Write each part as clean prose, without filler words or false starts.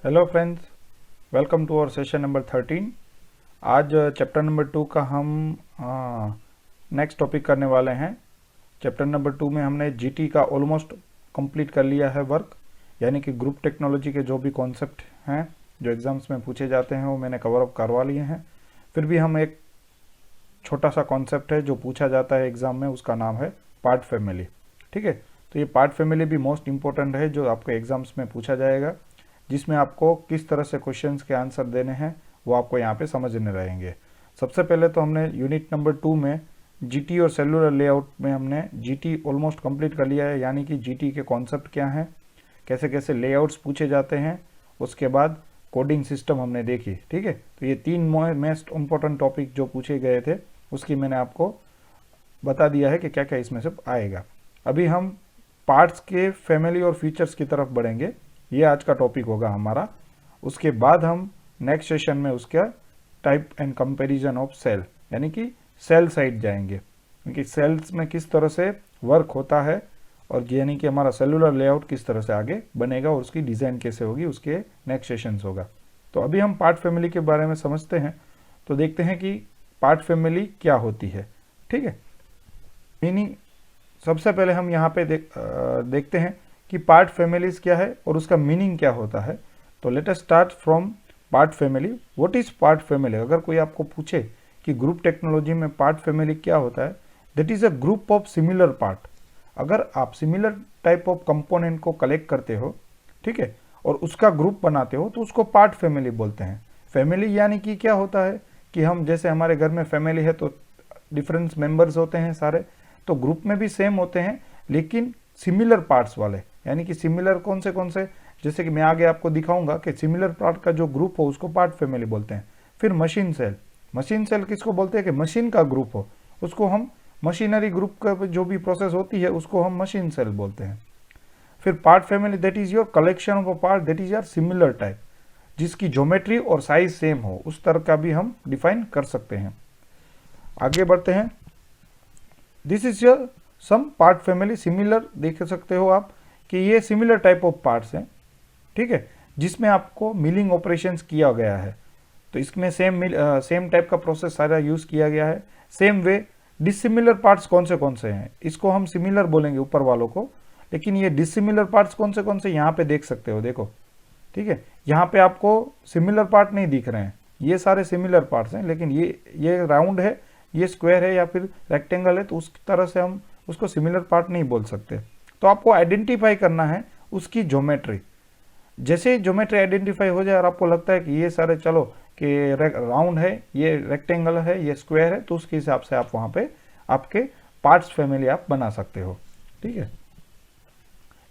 Hello friends, welcome to our session number 13। आज chapter number 2 का हम नेक्स्ट टॉपिक करने वाले हैं। चैप्टर नंबर 2 में हमने जीटी का ऑलमोस्ट कंप्लीट कर लिया है वर्क, यानी कि ग्रुप टेक्नोलॉजी के जो भी कॉन्सेप्ट हैं जो एग्ज़ाम्स में पूछे जाते हैं वो मैंने कवर अप करवा लिए हैं। फिर भी हम एक छोटा सा कॉन्सेप्ट है जो पूछा जाता है एग्ज़ाम में, उसका नाम है पार्ट फैमिली। ठीक है, तो ये पार्ट फैमिली भी मोस्ट इंपॉर्टेंट है जो आपको एग्ज़ाम्स में पूछा जाएगा, जिसमें आपको किस तरह से क्वेश्चंस के आंसर देने हैं वो आपको यहाँ पे समझने रहेंगे। सबसे पहले तो हमने यूनिट नंबर 2 में जीटी और सेलुलर लेआउट में हमने जीटी ऑलमोस्ट कंप्लीट कर लिया है, यानी कि जीटी के कॉन्सेप्ट क्या हैं, कैसे कैसे लेआउट्स पूछे जाते हैं, उसके बाद कोडिंग सिस्टम हमने देखी। ठीक है, तो ये 3 मोस्ट इम्पोर्टेंट टॉपिक जो पूछे गए थे उसकी मैंने आपको बता दिया है कि क्या क्या इसमें से आएगा। अभी हम पार्ट्स के फैमिली और फीचर्स की तरफ बढ़ेंगे, ये आज का टॉपिक होगा हमारा। उसके बाद हम नेक्स्ट सेशन में उसका type and comparison of cell, यानी कि सेल साइड जाएंगे, क्योंकि सेल्स में किस तरह से वर्क होता है और यानी कि हमारा सेलुलर लेआउट किस तरह से आगे बनेगा और उसकी डिज़ाइन कैसे होगी, उसके नेक्स्ट सेशंस होगा। तो अभी हम पार्ट फैमिली के बारे में समझते हैं, तो देखते हैं कि पार्ट फैमिली क्या होती है। ठीक है, मीनिंग सबसे पहले हम यहाँ पे देखते हैं कि पार्ट फैमिलीज क्या है और उसका मीनिंग क्या होता है। तो let us start from part family. What is part family? अगर कोई आपको पूछे कि ग्रुप टेक्नोलॉजी में पार्ट फैमिली क्या होता है, that is a group of similar part. अगर आप सिमिलर टाइप ऑफ कंपोनेंट को कलेक्ट करते हो, ठीक है, और उसका ग्रुप बनाते हो तो उसको पार्ट फैमिली बोलते हैं। फैमिली यानी कि क्या होता है कि हम जैसे हमारे घर में फैमिली है तो डिफरेंट मेंबर्स होते हैं सारे, तो ग्रुप में भी सेम होते हैं लेकिन सिमिलर पार्ट्स वाले, यानी कि सिमिलर कौन से, जैसे कि मैं आगे आपको दिखाऊंगा कि सिमिलर पार्ट का जो ग्रुप हो उसको पार्ट फैमिली बोलते हैं। फिर मशीन सेल किसको बोलते हैं कि मशीन का ग्रुप हो, उसको हम मशीनरी ग्रुप का जो भी प्रोसेस होती है उसको हम मशीन सेल बोलते हैं। फिर part family that is your collection of a part that is your similar type, जिसकी ज्योमेट्री और साइज सेम हो, उस तरह का भी हम डिफाइन कर सकते हैं। आगे बढ़ते हैं। This is your some part family similar, देख सकते हो आप कि ये सिमिलर टाइप ऑफ पार्ट्स हैं, ठीक है, जिसमें आपको मिलिंग ऑपरेशंस किया गया है। तो इसमें सेम टाइप का प्रोसेस सारा यूज किया गया है। सेम वे डिसिमिलर पार्ट्स कौन से हैं, इसको हम सिमिलर बोलेंगे ऊपर वालों को, लेकिन ये डिसिमिलर पार्ट्स कौन से यहाँ पे देख सकते हो, देखो, ठीक है, यहाँ पे आपको सिमिलर पार्ट नहीं दिख रहे हैं, ये सारे सिमिलर पार्ट्स हैं, लेकिन ये राउंड है, ये स्क्वायर है या फिर रेक्टेंगल है, तो उस तरह से हम उसको सिमिलर पार्ट नहीं बोल सकते। तो आपको आइडेंटिफाई करना है उसकी ज्योमेट्री। जैसे ज्योमेट्री आइडेंटिफाई हो जाए और आपको लगता है कि ये सारे चलो कि राउंड है, ये रेक्टेंगल है, ये स्क्वायर है, तो उसके हिसाब से आप वहां पे आपके पार्ट्स फैमिली आप बना सकते हो। ठीक है,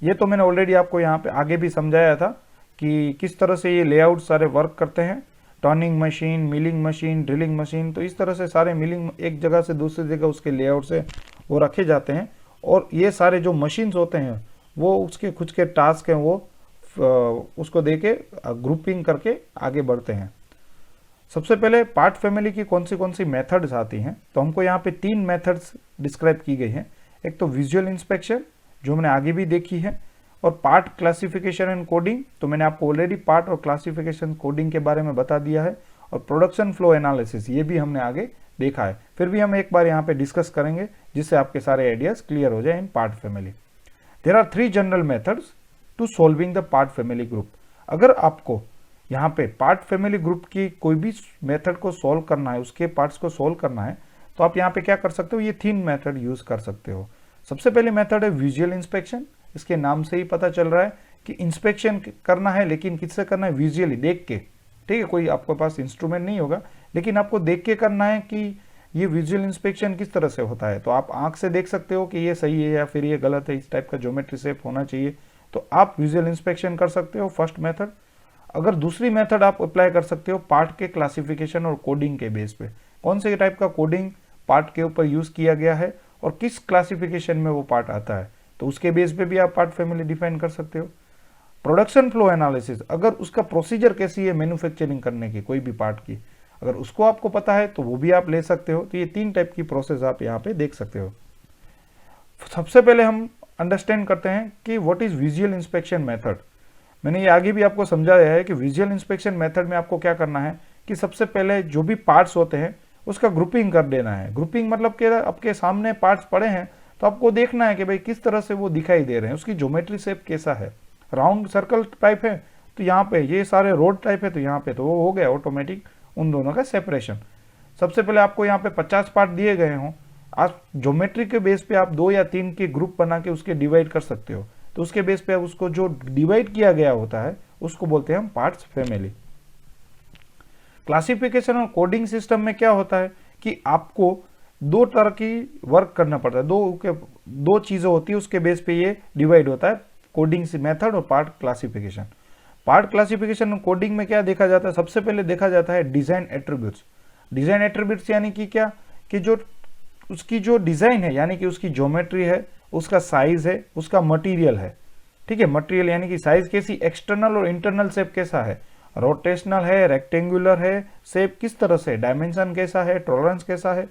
ये तो मैंने ऑलरेडी आपको यहाँ पे आगे भी समझाया था कि किस तरह से ये लेआउट सारे वर्क करते हैं। Turning machine, milling machine, drilling machine, तो इस तरह से सारे मिलिंग एक जगह से दूसरी जगह उसके लेआउट से वो रखे जाते हैं, और ये सारे जो मशीन्स होते हैं वो उसके खुद के टास्क हैं, वो उसको दे के ग्रुपिंग करके आगे बढ़ते हैं। सबसे पहले पार्ट फैमिली की कौन सी मेथड्स आती हैं, तो हमको यहाँ पे 3 मेथड्स डिस्क्राइब की गई हैं। एक तो विजुअल इंस्पेक्शन जो मैंने आगे भी देखी है, और पार्ट क्लासिफिकेशन एंड कोडिंग, तो मैंने आपको ऑलरेडी पार्ट और क्लासिफिकेशन कोडिंग के बारे में बता दिया है, और प्रोडक्शन फ्लो एनालिसिस ये भी हमने आगे देखा है। फिर भी हम एक बार यहाँ पे डिस्कस करेंगे जिससे आपके सारे आइडियाज क्लियर हो जाए in part family. There are 3 general methods to solving the part family group. अगर आपको यहाँ पे पार्ट फैमिली ग्रुप की कोई भी मेथड को सॉल्व करना है, उसके पार्ट्स को सॉल्व करना है, तो आप यहाँ पे क्या कर सकते हो, ये 3 मेथड यूज कर सकते हो। सबसे पहले मेथड है विजुअल इंस्पेक्शन। इसके नाम से ही पता चल रहा है कि इंस्पेक्शन करना है, लेकिन किससे करना है, विजुअली, देख के। ठीक है, कोई आपके पास इंस्ट्रूमेंट नहीं होगा, लेकिन आपको देख के करना है कि ये विजुअल इंस्पेक्शन किस तरह से होता है। तो आप आंख से देख सकते हो कि ये सही है या फिर ये गलत है, इस टाइप का ज्योमेट्री शेप होना चाहिए, तो आप विजुअल इंस्पेक्शन कर सकते हो, फर्स्ट मेथड। अगर दूसरी मेथड आप अप्लाई कर सकते हो पार्ट के क्लासिफिकेशन और कोडिंग के बेस पे, कौन से टाइप का कोडिंग पार्ट के ऊपर यूज किया गया है और किस क्लासिफिकेशन में वो पार्ट आता है, तो उसके बेस पे भी आप पार्ट फैमिली डिफाइन कर सकते हो। प्रोडक्शन फ्लो एनालिसिस, अगर उसका प्रोसीजर कैसी है मैन्युफैक्चरिंग करने की कोई भी पार्ट की, अगर उसको आपको पता है तो वो भी आप ले सकते हो। तो ये 3 टाइप की प्रोसेस आप यहाँ पे देख सकते हो। सबसे पहले हम अंडरस्टैंड करते हैं कि what is visual inspection method. मैंने ये आगे भी आपको समझाया है कि विजुअल इंस्पेक्शन मेथड में आपको क्या करना है कि सबसे पहले जो भी पार्ट्स होते हैं उसका ग्रुपिंग कर देना है। ग्रुपिंग मतलब कि आपके सामने पार्ट्स पड़े हैं तो आपको देखना है कि भाई किस तरह से वो दिखाई दे रहे हैं, उसकी ज्योमेट्री शेप कैसा है। राउंड सर्कल टाइप है तो यहाँ पे, ये सारे रोड टाइप है तो यहाँ पे तो वो हो गया ऑटोमेटिक उन दोनों का सेपरेशन। सबसे पहले आपको यहाँ पे 50 पार्ट दिए गए हों, आप ज्योमेट्री के बेस पे आप 2 या 3 के ग्रुप बना के उसके डिवाइड कर सकते हो। तो उसके बेस पे उसको जो डिवाइड किया गया होता है उसको बोलते हैं हम पार्ट्स फैमिली। क्लासिफिकेशन और कोडिंग सिस्टम में क्या होता है कि आपको 2 तरह की वर्क करना पड़ता है, दो चीजें होती है उसके बेस पे ये डिवाइड होता है, कोडिंग मेथड और पार्ट क्लासिफिकेशन। पार्ट क्लासिफिकेशन और कोडिंग में क्या देखा जाता है, सबसे पहले देखा जाता है डिजाइन एट्रीब्यूट्स। डिजाइन एट्रीब्यूट्स यानी कि क्या कि जो उसकी जो डिजाइन है यानी कि उसकी ज्योमेट्री है, उसका साइज है, उसका मटेरियल है। ठीक है, मटेरियल यानी कि साइज कैसी, एक्सटर्नल और इंटरनल शेप कैसा है, रोटेशनल है, रेक्टेंगुलर है, शेप किस तरह से, डायमेंशन कैसा है, टॉलरेंस कैसा है।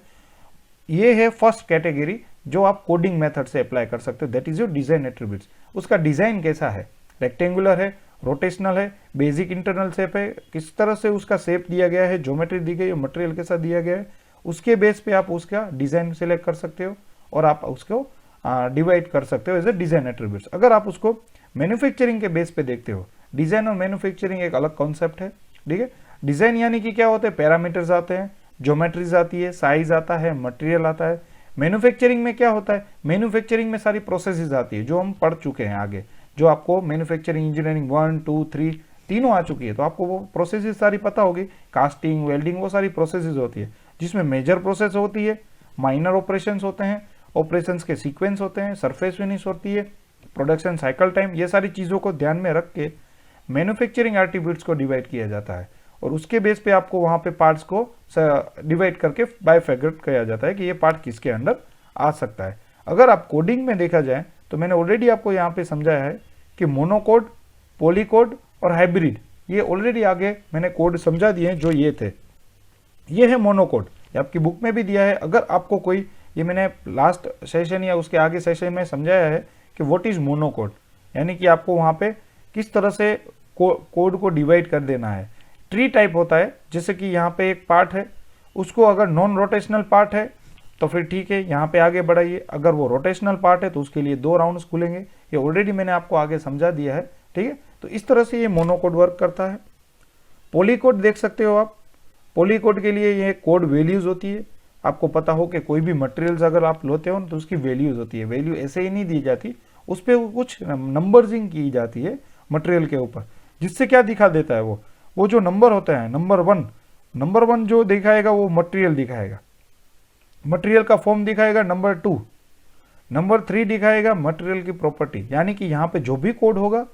ये है फर्स्ट कैटेगरी जो आप कोडिंग मेथड से अप्लाई कर सकते हो, that is your design attributes. उसका डिजाइन कैसा है, रेक्टेंगुलर है, रोटेशनल है, बेसिक इंटरनल शेप है, किस तरह से उसका शेप दिया गया है, ज्योमेट्री दी गई है, मटेरियल कैसा दिया गया है, उसके बेस पे आप उसका डिजाइन सिलेक्ट कर सकते हो और आप उसको डिवाइड कर सकते हो एज ए डिजाइन एट्रीब्यूट्स। अगर आप उसको मैन्युफैक्चरिंग के बेस पे देखते हो, डिजाइन और मैन्युफैक्चरिंग एक अलग कॉन्सेप्ट है। ठीक है, डिजाइन यानी कि क्या होते हैं, पैरामीटर्स आते हैं, ज्योमेट्रीज आती है, साइज आता है, मटेरियल आता है। मैन्युफैक्चरिंग में क्या होता है, मैन्युफैक्चरिंग में सारी प्रोसेसेस आती है जो हम पढ़ चुके हैं आगे, जो आपको मैन्युफैक्चरिंग इंजीनियरिंग 1 2 3 तीनों आ चुकी है, तो आपको वो प्रोसेसेस सारी पता होगी, कास्टिंग, वेल्डिंग, वो सारी प्रोसेसेस होती है, जिसमें मेजर प्रोसेस होती है, माइनर ऑपरेशंस होते हैं, ऑपरेशंस के सीक्वेंस होते हैं, सरफेस फिनिश होती है, प्रोडक्शन साइकिल टाइम, ये सारी चीज़ों को ध्यान में रख के मैन्युफैक्चरिंग एट्रीब्यूट्स को डिवाइड किया जाता है और उसके बेस पे आपको वहाँ पे पार्ट्स को डिवाइड करके बाइफैक्टरेट किया जाता है कि ये पार्ट किसके अंडर आ सकता है। अगर आप कोडिंग में देखा जाए तो मैंने ऑलरेडी आपको यहाँ पे समझाया है कि मोनोकोड, पॉलीकोड और हाइब्रिड, ये ऑलरेडी आगे मैंने कोड समझा दिए हैं जो ये थे। ये है मोनोकोड, ये आपकी बुक में भी दिया है। अगर आपको कोई, ये मैंने लास्ट सेशन या उसके आगे सेशन में समझाया है कि व्हाट इज मोनोकोड, यानी कि आपको वहाँ पे किस तरह से कोड को डिवाइड कर देना है। ट्री टाइप होता है, जैसे कि यहाँ पे एक पार्ट है, उसको अगर नॉन रोटेशनल पार्ट है तो फिर ठीक है यहाँ पे आगे बढ़ाइए, अगर वो रोटेशनल पार्ट है तो उसके लिए 2 राउंड्स खुलेंगे, ये ऑलरेडी मैंने आपको आगे समझा दिया है। ठीक है, तो इस तरह से ये मोनोकोड वर्क करता है। पॉलीकोड देख सकते हो आप, पॉलीकोड के लिए ये कोड वैल्यूज होती है। आपको पता हो कि कोई भी मटेरियल्स अगर आप लेते हो तो उसकी वैल्यूज होती है, वैल्यू ऐसे ही नहीं दी जाती, उस पर कुछ नंबरिंग की जाती है मटेरियल के ऊपर, जिससे क्या दिखा देता है, वो जो नंबर होता है, नंबर वन जो दिखाएगा वो मटेरियल दिखाएगा, मटेरियल का फॉर्म दिखाएगा। नंबर 2, नंबर 3 दिखाएगा मटेरियल की प्रॉपर्टी, यानी कि यहाँ पे जो भी कोड होगा,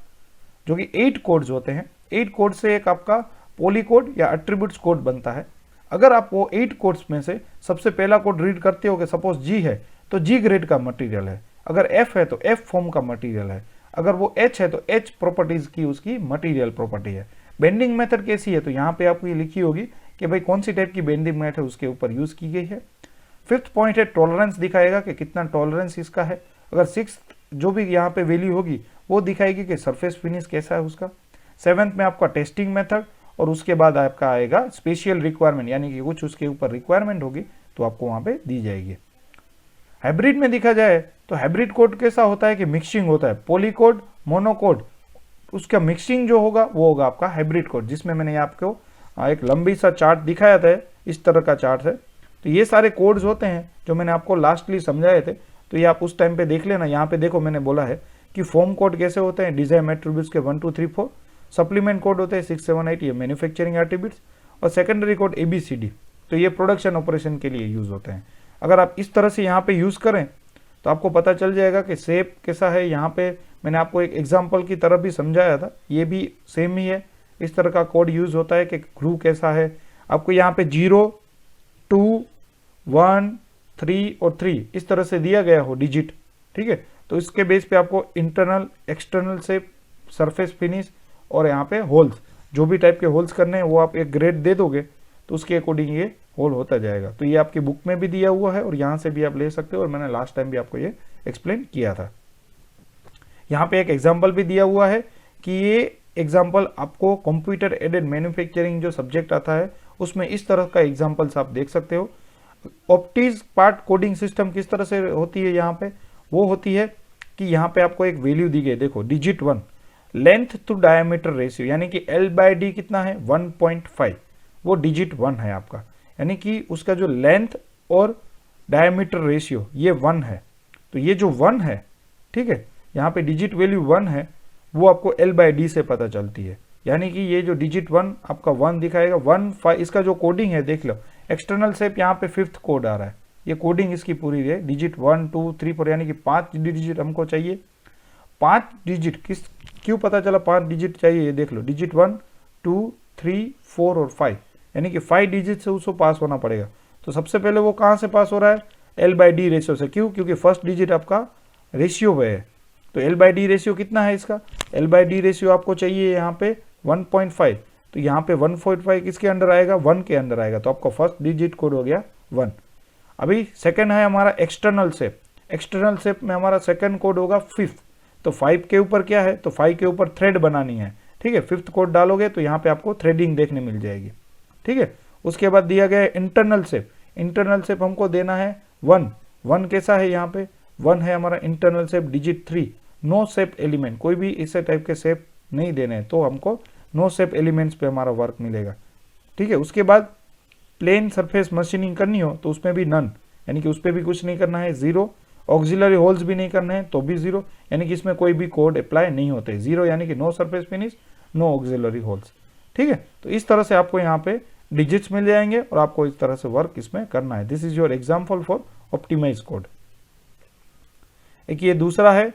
जो कि 8 कोड्स होते हैं, 8 कोड से एक आपका पॉलीकोड या एट्रीब्यूट्स कोड बनता है। अगर आप वो 8 कोड्स में से सबसे पहला कोड रीड करते हो कि सपोज जी है तो जी ग्रेड का मटेरियल है, अगर एफ है तो एफ फॉर्म का मटेरियल है, अगर वो एच है तो एच प्रॉपर्टीज की उसकी मटेरियल प्रॉपर्टी है। बेंडिंग मेथड कैसी है तो यहाँ पे आपको ये लिखी होगी कि भाई कौन सी टाइप की बेंडिंग मेथड उसके ऊपर यूज की गई है। 5th पॉइंट है टॉलरेंस, दिखाएगा कि कितना टॉलरेंस इसका है। अगर 6th जो भी यहाँ पे वैल्यू होगी वो दिखाएगी कि सरफेस फिनिश कैसा है उसका। 7th में आपका टेस्टिंग मेथड और उसके बाद आपका आएगा स्पेशल रिक्वायरमेंट, यानी कि कुछ उसके ऊपर रिक्वायरमेंट होगी तो आपको वहाँ पे दी जाएगी। हाइब्रिड में देखा जाए तो हाइब्रिड कोड कैसा होता है कि मिक्सिंग होता है, पॉलीकोड, मोनोकोड, उसका मिक्सिंग जो होगा वो होगा आपका हाइब्रिड कोड, जिसमें मैंने आपको एक लंबी सा चार्ट दिखाया था, इस तरह का चार्ट है। तो ये सारे कोड्स होते हैं जो मैंने आपको लास्टली समझाए थे, तो ये आप उस टाइम पे देख लेना। यहाँ पे देखो मैंने बोला है कि फॉर्म कोड कैसे होते हैं, डिजाइन एट्रीब्यूट्स के 1 2 3 4, सप्लीमेंट कोड होते हैं 6 7 8, ये मैन्युफैक्चरिंग एट्रीब्यूट्स, और सेकेंडरी कोड ABCD, तो ये प्रोडक्शन ऑपरेशन के लिए यूज होते हैं। अगर आप इस तरह से यहाँ पे यूज करें तो आपको पता चल जाएगा कि शेप कैसा है। यहाँ पे मैंने आपको एक एग्जाम्पल की तरफ भी समझाया था, ये भी सेम ही है, इस तरह का कोड यूज होता है कि ग्रूव कैसा है। आपको यहाँ पे 0 2 1 3 और 3 इस तरह से दिया गया हो डिजिट, ठीक है, तो इसके बेस पे आपको internal, external shape, surface finish और यहाँ पे होल्स, जो भी टाइप के होल्स करने हैं वो आप एक ग्रेड दे दोगे तो उसके अकॉर्डिंग ये होल होता जाएगा। तो ये आपकी बुक में भी दिया हुआ है और यहाँ से भी आप ले सकते हो, और मैंने लास्ट टाइम भी आपको ये एक्सप्लेन किया था। यहाँ पे एक एग्जाम्पल भी दिया हुआ है कि ये एग्जाम्पल आपको कंप्यूटर एडेड मैन्युफैक्चरिंग जो सब्जेक्ट आता है उसमें इस तरह का एग्जाम्पल्स आप देख सकते हो। ऑप्टीज पार्ट कोडिंग सिस्टम किस तरह से होती है, यहाँ पे वो होती है कि यहाँ पे आपको एक वैल्यू दी गई, देखो digit 1, length to diameter ratio, यानी कि L/D कितना है 1.5, वो डिजिट 1 है आपका, यानी कि उसका जो लेंथ और डायमीटर रेशियो ये 1 है। तो ये जो 1 है, ठीक है, यहाँ पे डिजिट वैल्यू 1 है, वो आपको L/D से पता चलती है, यानी कि ये जो डिजिट 1 आपका 1 दिखाएगा 1 5। इसका जो कोडिंग है देख लो, एक्सटर्नल शेप यहाँ पे 5th कोड आ रहा है, ये कोडिंग इसकी पूरी है, डिजिट 1 2 3 4, यानी कि 5 डिजिट हमको चाहिए। 5 डिजिट क्यों पता चला 5 डिजिट चाहिए, ये देख लो, डिजिट 1 2 3 4 और 5, यानी कि 5 डिजिट से उसको पास होना पड़ेगा। तो सबसे पहले वो कहाँ से पास हो रहा है, L/D रेशियो से। क्यों, क्योंकि फर्स्ट डिजिट आपका रेशियो पे है। तो L/D रेशियो कितना है इसका, L/D रेशियो आपको चाहिए यहाँ पे 1.5, तो यहाँ पे 1.5 किसके अंडर आएगा, 1 के अंदर आएगा, तो आपका फर्स्ट डिजिट कोड हो गया 1। अभी सेकंड है हमारा एक्सटर्नल शेप, एक्सटर्नल शेप में हमारा सेकंड कोड होगा 5, तो 5 के ऊपर क्या है, तो 5 के ऊपर थ्रेड बनानी है, ठीक है, 5th कोड डालोगे तो यहाँ पे आपको थ्रेडिंग देखने मिल जाएगी, ठीक है। उसके बाद दिया गया है इंटरनल शेप, इंटरनल शेप हमको देना है 1 कैसा है, यहाँ पे 1 है हमारा internal shape, digit 3, no shape element, कोई भी इस टाइप के शेप नहीं देने, तो हमको नो शेप एलिमेंट्स पे हमारा वर्क मिलेगा, ठीक है। उसके बाद प्लेन सरफेस मशीनिंग करनी हो तो उसमें भी नन, यानी कि उस पर भी कुछ नहीं करना है, 0, ऑक्सिलरी होल्स भी नहीं करने हैं तो भी 0, यानी कि इसमें कोई भी कोड अप्लाई नहीं होते, 0 यानी कि no surface finish, no auxiliary holes, ठीक है। तो इस तरह से आपको यहाँ पे डिजिट्स मिल जाएंगे और आपको इस तरह से वर्क इसमें करना है। This is your example for optimize code. एक ये दूसरा है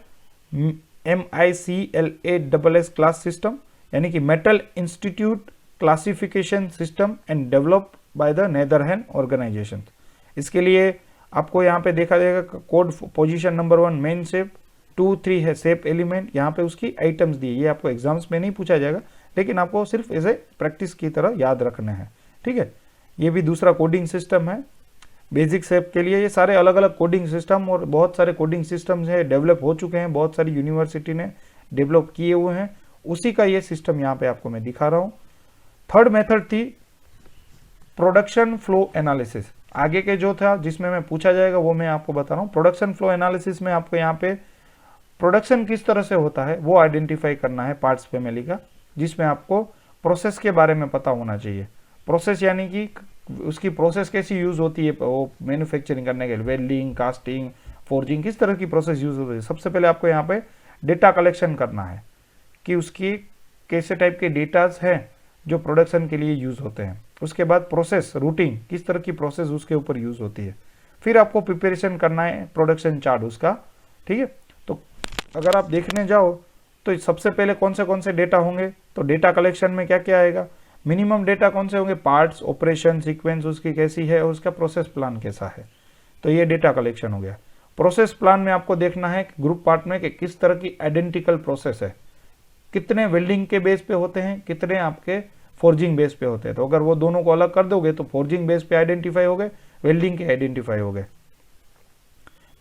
MICLASS क्लास सिस्टम, यानी कि metal institute classification system and develop by the Netherland organization. इसके लिए आपको यहाँ पे देखा जाएगा code position number 1 main shape, 2 3 है शेप एलिमेंट, यहाँ पे उसकी आइटम्स दी, ये आपको एग्जाम्स में नहीं पूछा जाएगा लेकिन आपको सिर्फ ऐसे प्रैक्टिस की तरह याद रखने हैं, ठीक है। ये भी दूसरा कोडिंग सिस्टम है बेसिक शेप के लिए। ये सारे अलग अलग कोडिंग सिस्टम और बहुत सारे कोडिंग सिस्टम्स है डेवलप हो चुके हैं, बहुत सारी यूनिवर्सिटी ने डेवलप किए हुए हैं, उसी का ये सिस्टम यहाँ पे आपको मैं दिखा रहा हूँ। थर्ड मेथड थी प्रोडक्शन फ्लो एनालिसिस, आगे के जो था जिसमें मैं पूछा जाएगा वो मैं आपको बता रहा हूँ। प्रोडक्शन फ्लो एनालिसिस में आपको यहाँ पे प्रोडक्शन किस तरह से होता है वो आइडेंटिफाई करना है पार्ट्स फैमिली का, जिसमें आपको प्रोसेस के बारे में पता होना चाहिए। प्रोसेस यानी कि उसकी प्रोसेस कैसी यूज होती है वो मैन्युफैक्चरिंग करने के लिए, वेल्डिंग, कास्टिंग, फोर्जिंग, किस तरह की प्रोसेस यूज होती है। सबसे पहले आपको यहाँ पे डेटा कलेक्शन करना है कि उसकी कैसे टाइप के डेटाज हैं जो प्रोडक्शन के लिए यूज होते हैं। उसके बाद प्रोसेस रूटिंग, किस तरह की प्रोसेस उसके ऊपर यूज होती है। फिर आपको प्रिपरेशन करना है प्रोडक्शन चार्ट उसका, ठीक है। तो अगर आप देखने जाओ तो सबसे पहले कौन से डेटा होंगे, तो डेटा कलेक्शन में क्या क्या आएगा, मिनिमम डेटा कौन से होंगे, पार्ट्स, ऑपरेशन सीक्वेंस उसकी कैसी है और उसका प्रोसेस प्लान कैसा है, तो ये डेटा कलेक्शन हो गया। प्रोसेस प्लान में आपको देखना है ग्रुप पार्ट में कि किस तरह की आइडेंटिकल प्रोसेस है, कितने वेल्डिंग के बेस पे होते हैं, कितने आपके फोर्जिंग बेस पे होते हैं। तो अगर वो दोनों को अलग कर दोगे तो फोर्जिंग बेस पे आइडेंटिफाई हो गए, वेल्डिंग के आइडेंटिफाई हो गए।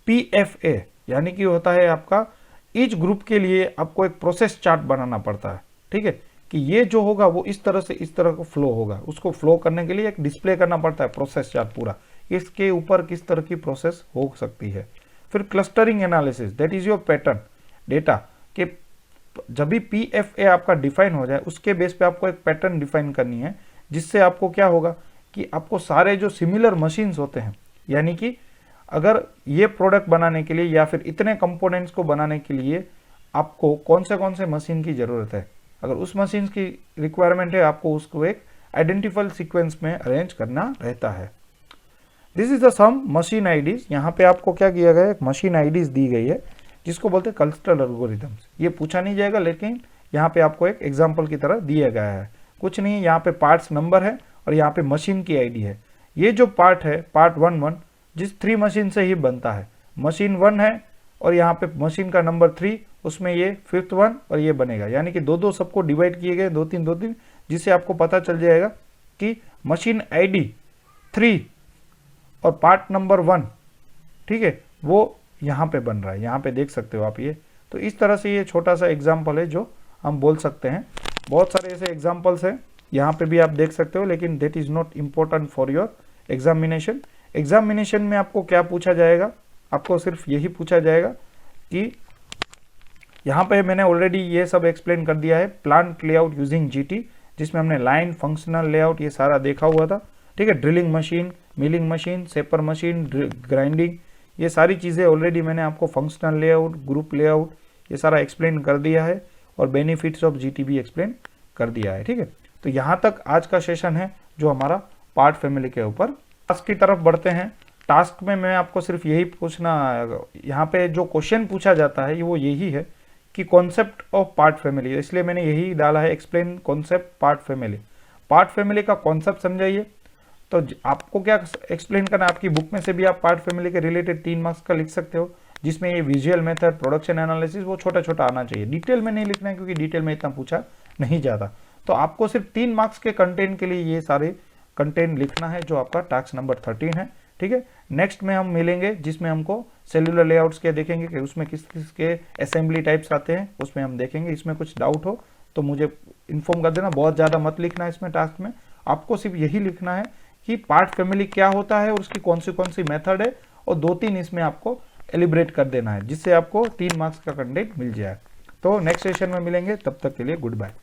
PFA यानी कि होता है आपका ईच ग्रुप के लिए आपको एक प्रोसेस चार्ट बनाना पड़ता है, ठीक है, कि ये जो होगा वो इस तरह से इस तरह का फ्लो होगा, उसको फ्लो करने के लिए एक डिस्प्ले करना पड़ता है प्रोसेस चार्ट पूरा, इसके ऊपर किस तरह की प्रोसेस हो सकती है। फिर clustering analysis, that is your pattern data के, जब भी PFA आपका डिफाइन हो जाए उसके बेस पे आपको एक पैटर्न डिफाइन करनी है, जिससे आपको क्या होगा कि आपको सारे जो सिमिलर मशीन्स होते हैं, यानी कि अगर ये प्रोडक्ट बनाने के लिए या फिर इतने कंपोनेंट्स को बनाने के लिए आपको कौन से मशीन की ज़रूरत है, अगर उस मशीन की रिक्वायरमेंट है आपको उसको एक आइडेंटिफाइड सीक्वेंस में अरेंज करना रहता है। This is the some machine IDs, यहाँ पे आपको क्या किया गया है, एक मशीन आईडीज दी गई है जिसको बोलते हैं क्लस्टर एल्गोरिथम्स। ये पूछा नहीं जाएगा लेकिन यहाँ पे आपको एक एग्जाम्पल की तरह दिया गया है, कुछ नहीं, यहाँ पे पार्ट्स नंबर है और यहाँ पे मशीन की आईडी है। ये जो पार्ट है पार्ट 1 जिस 3 मशीन से ही बनता है, मशीन 1 है और यहाँ पे मशीन का नंबर 3, उसमें ये 5th 1 और ये बनेगा, यानी कि दो सबको डिवाइड किए गए 2-3, जिससे आपको पता चल जाएगा कि मशीन आईडी 3 और पार्ट नंबर 1, ठीक है, वो यहाँ पे बन रहा है, यहाँ पे देख सकते हो आप ये। तो इस तरह से ये छोटा सा एग्जाम्पल है जो हम बोल सकते हैं बहुत सारे ऐसे एग्जाम्पल्स हैं, यहाँ पे भी आप देख सकते हो, लेकिन that is not important for your examination. Examination में आपको क्या पूछा जाएगा, आपको सिर्फ यही पूछा जाएगा कि यहाँ पे मैंने ऑलरेडी ये सब एक्सप्लेन कर दिया है, प्लांट लेआउट यूजिंग जीटी, जिसमें हमने लाइन, फंक्शनल लेआउट ये सारा देखा हुआ था, ठीक है। Drilling machine, milling machine, shaper machine, grinding, ये सारी चीज़ें ऑलरेडी मैंने आपको फंक्शनल लेआउट, ग्रुप लेआउट ये सारा एक्सप्लेन कर दिया है, और बेनिफिट्स ऑफ जीटी भी एक्सप्लेन कर दिया है, ठीक है। तो यहाँ तक आज का सेशन है जो हमारा पार्ट फैमिली के ऊपर। टास्क की तरफ बढ़ते हैं। टास्क में मैं आपको सिर्फ यही पूछना, यहाँ पे जो क्वेश्चन पूछा जाता है वो यही है कि कॉन्सेप्ट ऑफ पार्ट फैमिली, इसलिए मैंने यही डाला है, explain concept part family. Part family का कॉन्सेप्ट समझाइए। तो आपको क्या एक्सप्लेन करना है, आपकी बुक में से भी आप पार्ट फैमिली के रिलेटेड 3 मार्क्स का लिख सकते हो, जिसमें ये विजुअल मेथड, प्रोडक्शन एनालिसिस वो छोटा छोटा आना चाहिए। डिटेल में नहीं लिखना है क्योंकि डिटेल में इतना पूछा नहीं जाता। तो आपको सिर्फ 3 मार्क्स के कंटेंट के लिए ये सारे कंटेंट लिखना है, जो आपका टास्क नंबर 13 है, ठीक है। नेक्स्ट में हम मिलेंगे जिसमें हमको सेलुलर लेआउट्स के देखेंगे कि उसमें किस किस के असेंबली टाइप्स आते हैं, उसमें हम देखेंगे। इसमें कुछ डाउट हो तो मुझे इन्फॉर्म कर देना, बहुत ज़्यादा मत लिखना है इसमें टास्क में। आपको सिर्फ यही लिखना है कि पार्ट फैमिली क्या होता है और उसकी कौन सी मेथड है, और 2-3 इसमें आपको एलिब्रेट कर देना है, जिससे आपको 3 मार्क्स का कंटेंट मिल जाए। तो नेक्स्ट सेशन में मिलेंगे, तब तक के लिए गुड बाय।